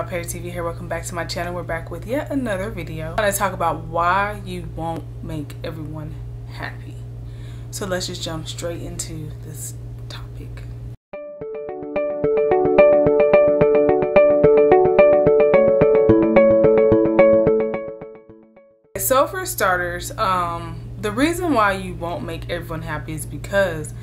Paristv here. Welcome back to my channel. We're back with yet another video. I'm going to talk about why you won't make everyone happy. So let's just jump straight into this topic. So for starters, the reason why you won't make everyone happy is because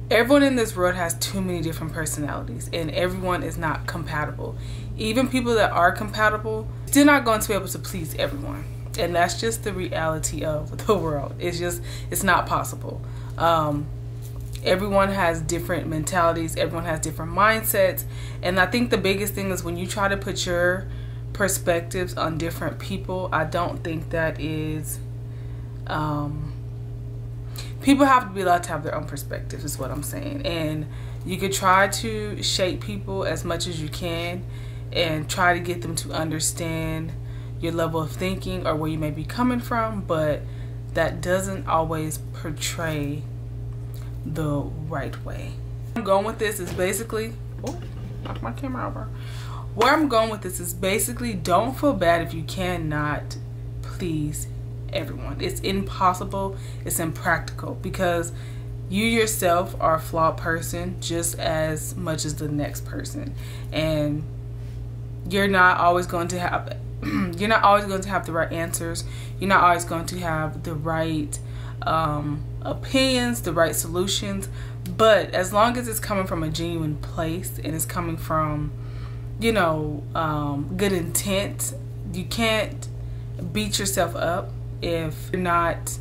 everyone in this world has too many different personalities and everyone is not compatible. Even people that are compatible, still not going to be able to please everyone. And that's just the reality of the world. It's not possible. Everyone has different mentalities. Everyone has different mindsets. And I think the biggest thing is when you try to put your perspectives on different people, I don't think that is... people have to be allowed to have their own perspectives is what I'm saying. And you could try to shape people as much as you can and try to get them to understand your level of thinking or where you may be coming from, but that doesn't always portray the right way. Where I'm going with this is basically, oh, knock my camera over. Where I'm going with this is basically don't feel bad if you cannot please everyone. It's impossible. It's impractical because you yourself are a flawed person just as much as the next person, and you're not always going to have the right answers. You're not always going to have the right opinions, the right solutions. But as long as it's coming from a genuine place and it's coming from, you know, good intent, you can't beat yourself up if you're not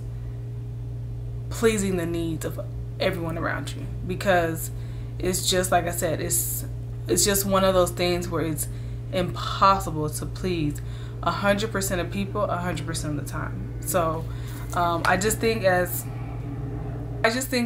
pleasing the needs of everyone around you, because it's just like I said, it's just one of those things where it's impossible to please 100% of people 100% of the time. So I just think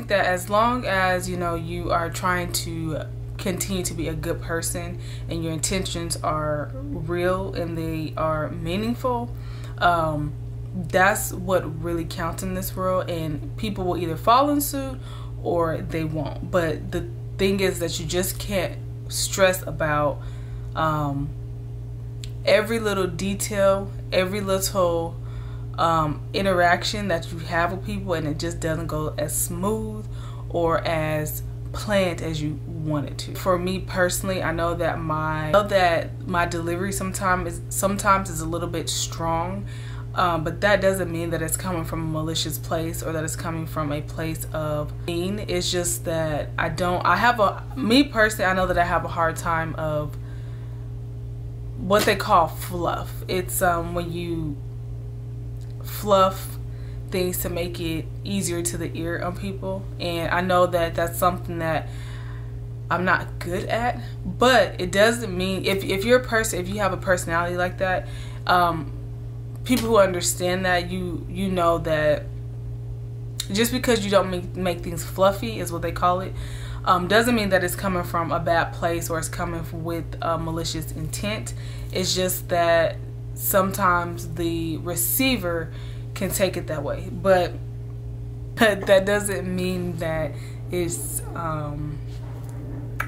that as long as, you know, you are trying to continue to be a good person and your intentions are real and they are meaningful, that's what really counts in this world, and people will either follow in suit or they won't. But the thing is that you just can't stress about every little detail, every little interaction that you have with people, and it just doesn't go as smooth or as planned as you want it to. For me personally, I know that my delivery sometimes is a little bit strong. But that doesn't mean that it's coming from a malicious place or that it's coming from a place of mean. It's just that me personally, I know that I have a hard time of what they call fluff. It's when you fluff things to make it easier to the ear on people. And I know that that's something that I'm not good at, but it doesn't mean if you're a person, if you have a personality like that, people who understand that, you know that just because you don't make things fluffy, is what they call it, doesn't mean that it's coming from a bad place or it's coming with malicious intent. It's just that sometimes the receiver can take it that way, but that doesn't mean that it's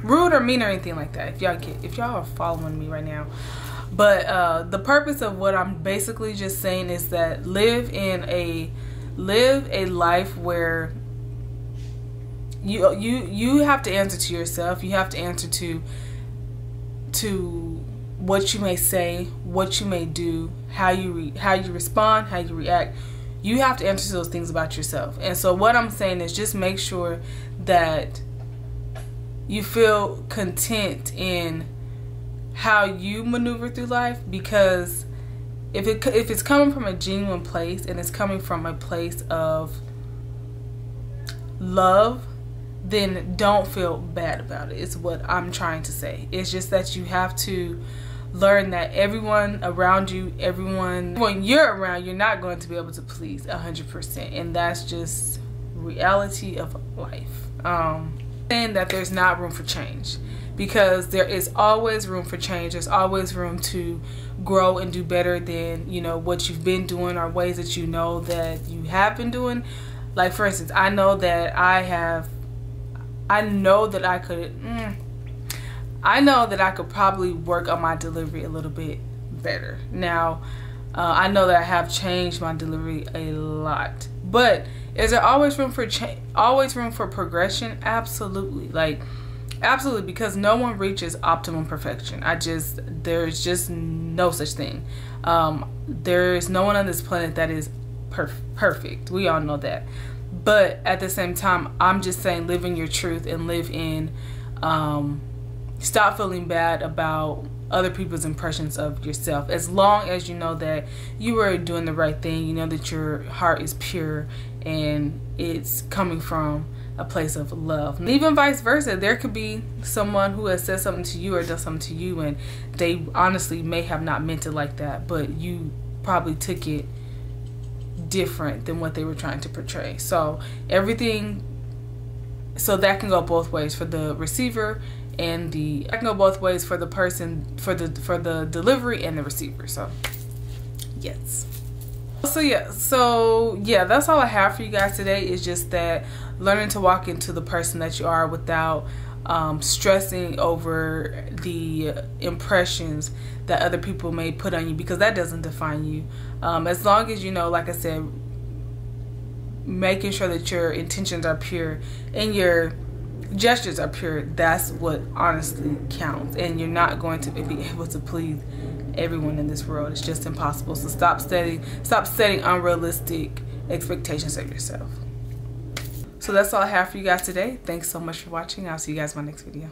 rude or mean or anything like that, if y'all are following me right now. But the purpose of what I'm basically just saying is that live a life where you have to answer to yourself. You have to answer to what you may say, what you may do, how you respond, how you react. You have to answer to those things about yourself. And so what I'm saying is just make sure that you feel content in how you maneuver through life, because if it's coming from a genuine place and it's coming from a place of love, then don't feel bad about it. It's what I'm trying to say. It's just that you have to learn that everyone around you, everyone you're around, you're not going to be able to please 100%, and that's just reality of life. Saying that there's not room for change, because there is always room for change. There's always room to grow and do better than, you know, what you've been doing or ways that you know that you have been doing. Like, for instance, I know that I could I know that I could probably work on my delivery a little bit better. Now, I know that I have changed my delivery a lot, but is there always room for always room for progression? Absolutely. Like, absolutely, because no one reaches optimum perfection. There's just no such thing. There's no one on this planet that is perfect. We all know that. But at the same time, I'm just saying, live in your truth and live in, stop feeling bad about other people's impressions of yourself. As long as you know that you are doing the right thing, you know that your heart is pure and it's coming from a place of love. And even vice versa, there could be someone who has said something to you or done something to you, and they honestly may have not meant it like that, but you probably took it different than what they were trying to portray. So that can go both ways for the receiver, and that can go both ways for the person, for the delivery and the receiver. So yes. So yeah, that's all I have for you guys today. Is just that learning to walk into the person that you are without stressing over the impressions that other people may put on you, because that doesn't define you. As long as you know, like I said, making sure that your intentions are pure and your gestures are pure, that's what honestly counts. And you're not going to be able to please everyone in this world. It's just impossible. So stop setting unrealistic expectations of yourself. So that's all I have for you guys today. Thanks so much for watching. I'll see you guys in my next video.